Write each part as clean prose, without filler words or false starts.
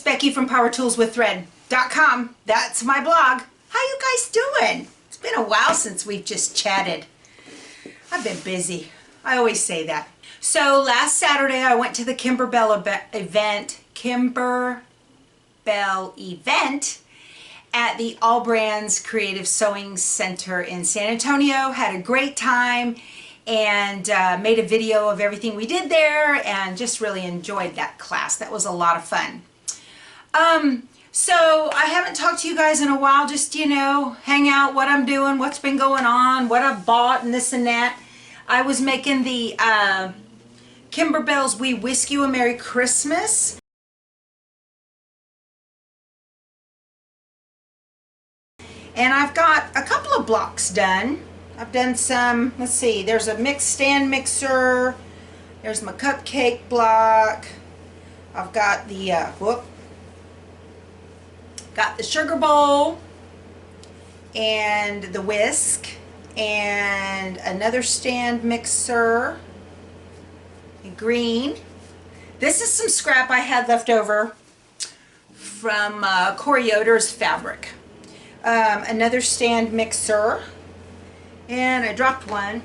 Becky from PowerToolsWithThread.com. That's my blog. How you guys doing? It's been a while since we've just chatted. I've been busy. I always say that. So last Saturday I went to the Kimberbell event at the All Brands Creative Sewing Center in San Antonio. Had a great time and made a video of everything we did there and just really enjoyed that class. That was a lot of fun. So I haven't talked to you guys in a while, just, you know, hang out, what I'm doing, what's been going on, what I've bought and this and that. I was making the Kimberbell's We Wish You a Merry Christmas. And I've got a couple of blocks done. I've done some, let's see, there's a stand mixer, there's my cupcake block, I've got the, got the sugar bowl, and the whisk, and another stand mixer, in green. This is some scrap I had left over from Corey Yoder's fabric. Another stand mixer. And I dropped one.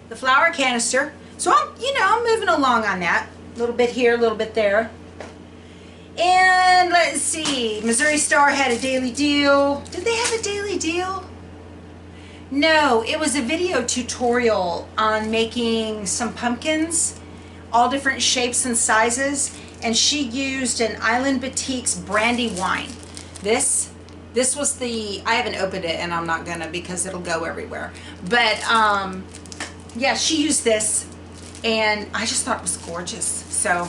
The flour canister. So I'm moving along on that. A little bit here, a little bit there. And let's see, Missouri Star had a daily deal. Did they have a daily deal? No, it was a video tutorial on making some pumpkins, all different shapes and sizes. And she used an Island Batiks brandy wine. This was the, I haven't opened it and I'm not gonna because it'll go everywhere. But yeah, she used this and I just thought it was gorgeous. So,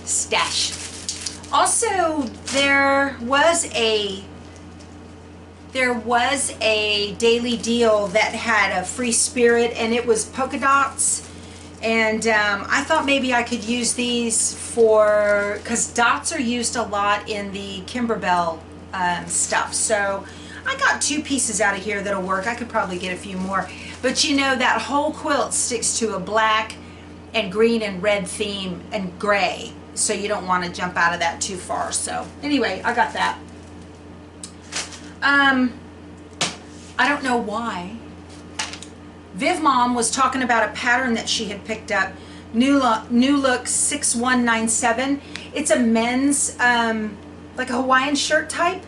stash. Also, there was a daily deal that had a free spirit and it was polka dots. And I thought maybe I could use these for, because dots are used a lot in the Kimberbell stuff. So I got 2 pieces out of here that'll work. I could probably get a few more. But you know, that whole quilt sticks to a black and green and red theme and gray. So you don't want to jump out of that too far. So anyway, I got that. I don't know why. Viv Mom was talking about a pattern that she had picked up, New Look 6197. It's a men's, like a Hawaiian shirt type.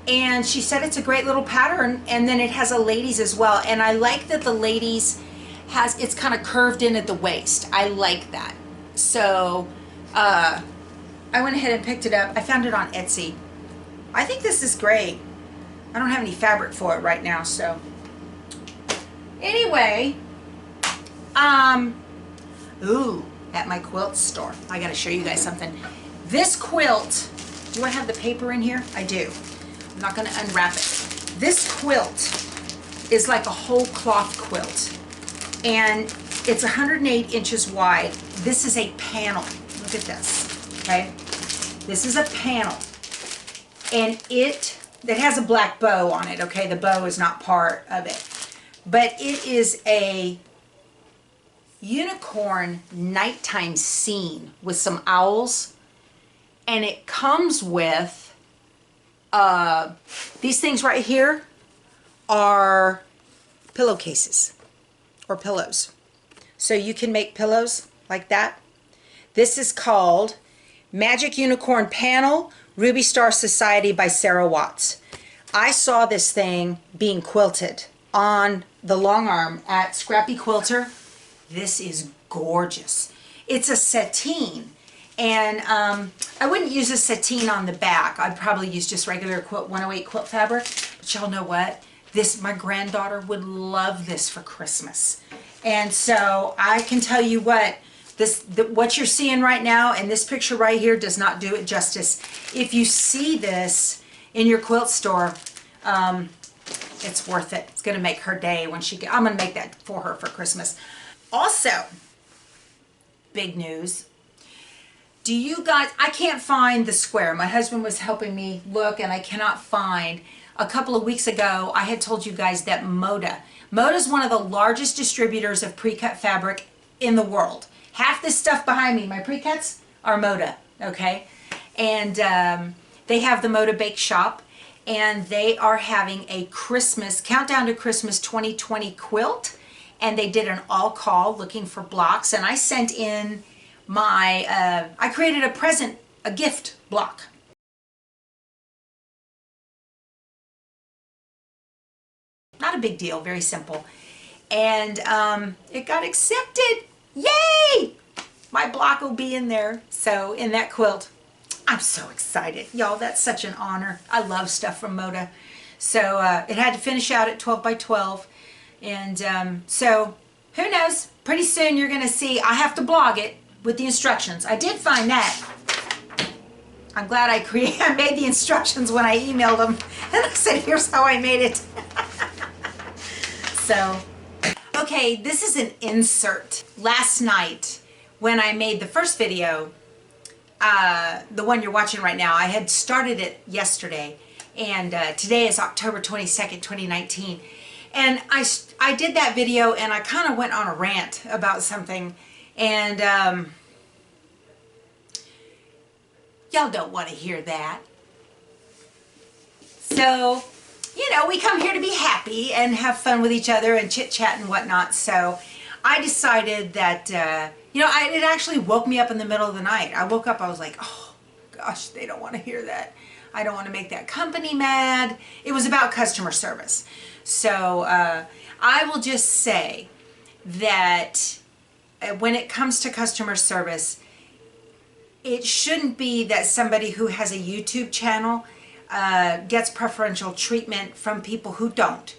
And she said it's a great little pattern. And then it has a ladies as well. And I like that the ladies it's kind of curved in at the waist. I like that. So I went ahead and picked it up. I found it on Etsy. I think this is great. I don't have any fabric for it right now, so. Anyway, ooh, at my quilt store. I gotta show you guys something. This quilt, do I have the paper in here? I do. I'm not gonna unwrap it. This quilt is like a whole cloth quilt. And it's 108 inches wide. This is a panel. Look at this, okay? This is a panel. And it has a black bow on it, okay? The bow is not part of it. But it is a unicorn nighttime scene with some owls. And it comes with, these things right here are pillowcases or pillows. So you can make pillows like that. This is called Magic Unicorn Panel Ruby Star Society by Sarah Watts. I saw this thing being quilted on the long arm at Scrappy Quilter. This is gorgeous. It's a sateen, and I wouldn't use a sateen on the back. I'd probably use just regular Quilt 108 quilt fabric. But y'all know what? My granddaughter would love this for Christmas. And so I can tell you what, what you're seeing right now and this picture right here does not do it justice. If you see this in your quilt store, it's worth it. It's gonna make her day when I'm gonna make that for her for Christmas. Also, big news. Do you guys, I can't find the square. My husband was helping me look and I cannot find. A couple of weeks ago, I had told you guys that Moda is one of the largest distributors of pre-cut fabric in the world. Half this stuff behind me, my pre-cuts, are Moda, okay? And they have the Moda Bake Shop, and they are having a Christmas, Countdown to Christmas 2020 quilt, and they did an all-call looking for blocks, and I sent in my, I created a gift block. Not a big deal, very simple. And it got accepted. Yay! My block will be in there. So in that quilt, I'm so excited. Y'all, that's such an honor. I love stuff from Moda. So it had to finish out at 12 by 12. And so who knows? Pretty soon you're going to see, I have to blog it with the instructions. I did find that. I'm glad I made the instructions when I emailed them. And I said, here's how I made it. So, okay, this is an insert. Last night, when I made the first video, the one you're watching right now, I had started it yesterday, and today is October 22nd, 2019. And I did that video, and I kind of went on a rant about something, and y'all don't want to hear that. So, you know, we come here to be happy and have fun with each other and chit-chat and whatnot. So I decided that, you know, it actually woke me up in the middle of the night. I woke up, I was like, oh gosh, they don't want to hear that. I don't want to make that company mad. It was about customer service. So I will just say that when it comes to customer service, it shouldn't be that somebody who has a YouTube channel gets preferential treatment from people who don't,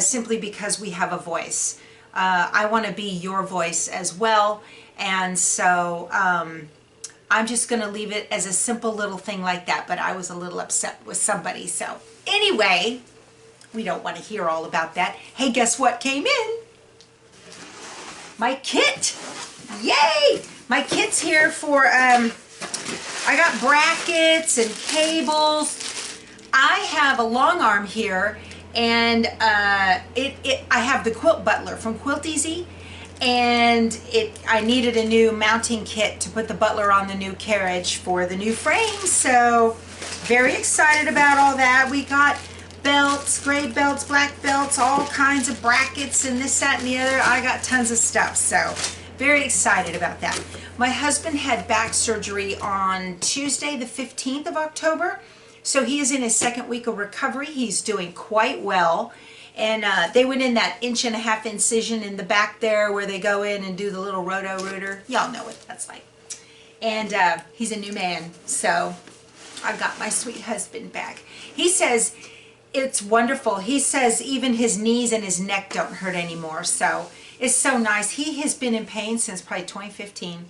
simply because we have a voice. I want to be your voice as well, and so I'm just going to leave it as a simple little thing like that, but I was a little upset with somebody. So anyway, we don't want to hear all about that. Hey, guess what came in? My kit! Yay! My kit's here for I got brackets and cables. I have a long arm here, and I have the Quilt Butler from QuiltEZ, and I needed a new mounting kit to put the Butler on the new carriage for the new frame. So very excited about all that. We got belts, gray belts, black belts, all kinds of brackets and this, that, and the other. I got tons of stuff, so very excited about that. My husband had back surgery on Tuesday the 15th of October, so he is in his second week of recovery. He's doing quite well, and they went in that 1.5 inch incision in the back there where they go in and do the little roto-rooter. Y'all know what that's like. And he's a new man, so I got my sweet husband back. He says it's wonderful. He says even his knees and his neck don't hurt anymore, so it's so nice. He has been in pain since probably 2015.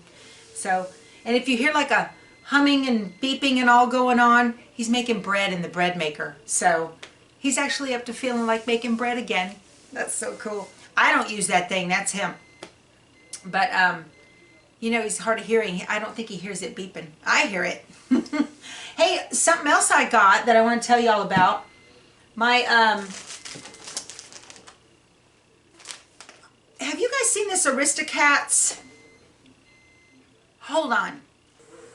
So, and if you hear like a humming and beeping and all going on, he's making bread in the bread maker. So he's actually up to feeling like making bread again. That's so cool. I don't use that thing. That's him. But, you know, he's hard of hearing. I don't think he hears it beeping. I hear it. Hey, something else I got that I want to tell you all about. My, have you guys seen this Aristocats? Hold on.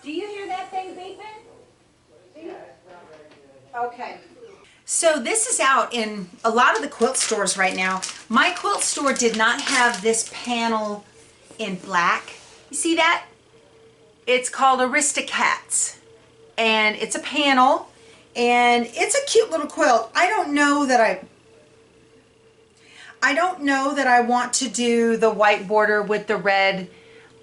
Do you hear that thing beeping? Okay. So this is out in a lot of the quilt stores right now. My quilt store did not have this panel in black. You see that? It's called Aristocats. And it's a panel. And it's a cute little quilt. I don't know that I want to do the white border with the red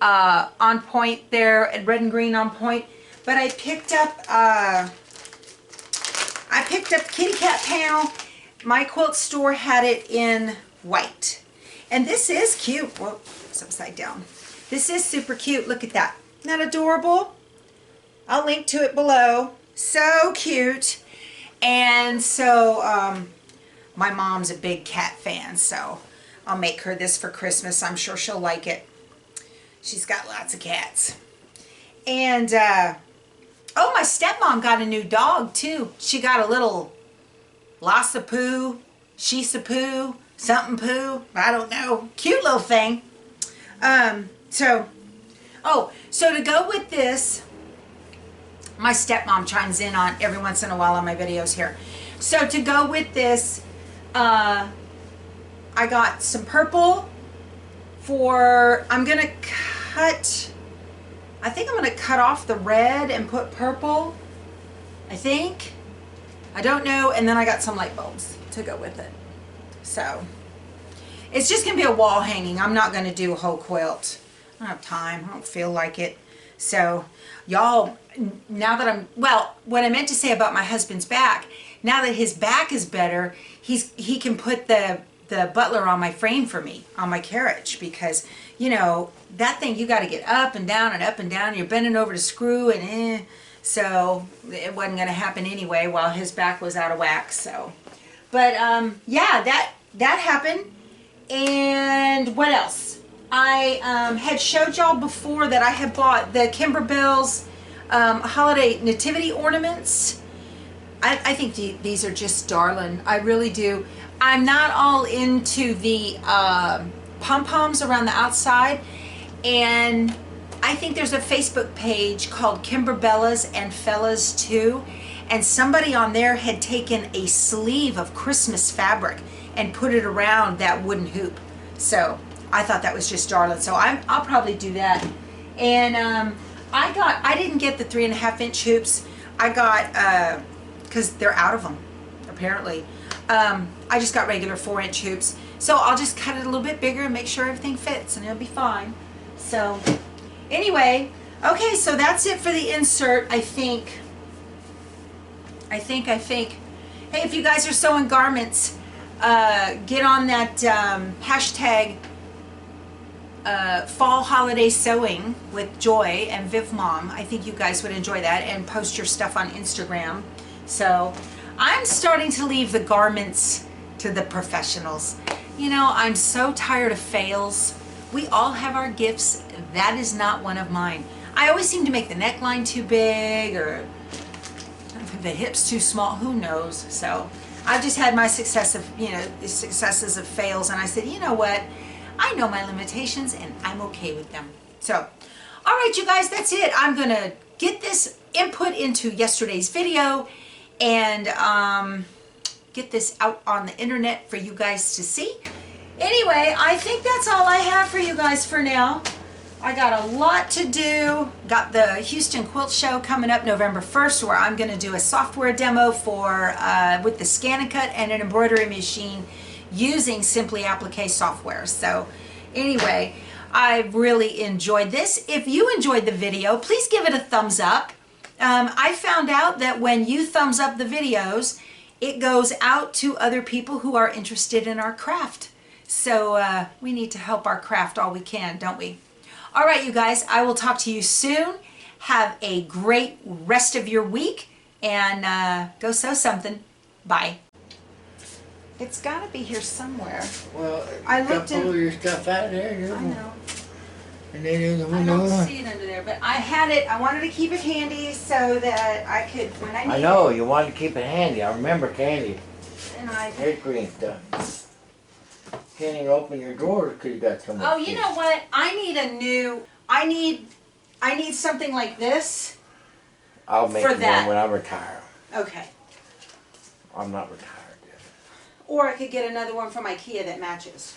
on point there, and red and green on point, but I picked up kitty cat panel. My quilt store had it in white, and this is cute. Whoa, it's upside down. This is super cute. Look at that. Isn't that adorable? I'll link to it below. So cute. And so my mom's a big cat fan, so I'll make her this for Christmas. I'm sure she'll like it. She's got lots of cats. And, oh, my stepmom got a new dog, too. She got a little Lhasa Poo, Shisa Poo, something Poo. I don't know. Cute little thing. So, Oh, so to go with this, my stepmom chimes in on every once in a while on my videos here. So to go with this, I got some purple for, I'm going to cut, I think I'm going to cut off the red and put purple, I think. I don't know. And then I got some light bulbs to go with it. So it's just going to be a wall hanging. I'm not going to do a whole quilt. I don't have time. I don't feel like it. So y'all, now that well, what I meant to say about my husband's back, now that his back is better, he can put the Butler on my frame for me, on my carriage, because, you know, that thing, you got to get up and down and up and down. You're bending over to screw and so it wasn't going to happen anyway while his back was out of whack. So, but yeah, that happened. And what else? I had showed y'all before that I had bought the Kimberbell's holiday nativity ornaments. I think these are just darling. I really do. I'm not all into the pom-poms around the outside, and I think there's a Facebook page called Kimberbellas and Fellas Too, and somebody on there had taken a sleeve of Christmas fabric and put it around that wooden hoop. So I thought that was just darling. So I'll probably do that. And I didn't get the 3.5-inch hoops. I got, because they're out of them, apparently. I just got regular 4-inch hoops. So I'll just cut it a little bit bigger and make sure everything fits, and it'll be fine. So anyway, okay, so that's it for the insert, I think. Hey, if you guys are sewing garments, get on that hashtag fall holiday sewing with Joy and Viv Mom. I think you guys would enjoy that, and post your stuff on Instagram. So I'm starting to leave the garments to the professionals. You know, I'm so tired of fails. We all have our gifts. That is not one of mine. I always seem to make the neckline too big or the hips too small. Who knows? So I've just had my successes of fails, and I said, you know what? I know my limitations, and I'm okay with them. So, all right, you guys, that's it. I'm gonna get this input into yesterday's video and get this out on the internet for you guys to see. Anyway, I think that's all I have for you guys for now. I got a lot to do. Got the Houston Quilt Show coming up November 1st, where I'm going to do a software demo for with the Scan and Cut and an embroidery machine using Simply Applique software. So anyway, I really enjoyed this. If you enjoyed the video, please give it a thumbs up. I found out that when you thumbs up the videos, it goes out to other people who are interested in our craft. So we need to help our craft all we can, don't we? All right, you guys, I will talk to you soon. Have a great rest of your week, and go sew something. Bye. It's got to be here somewhere. Well, I looked in. Pull your stuff out there. I know. And then in the I window. don't see it under there, but I had it. I wanted to keep it handy so that I could, when I need I know, you wanted to keep it handy. I remember Candy. And I. Hickory and stuff. Can't even open your drawers because you got so much. Oh, you know what? I need a new. I need something like this. I'll make for one that. when I retire. Okay. I'm not retired yet. Or I could get another one from IKEA that matches.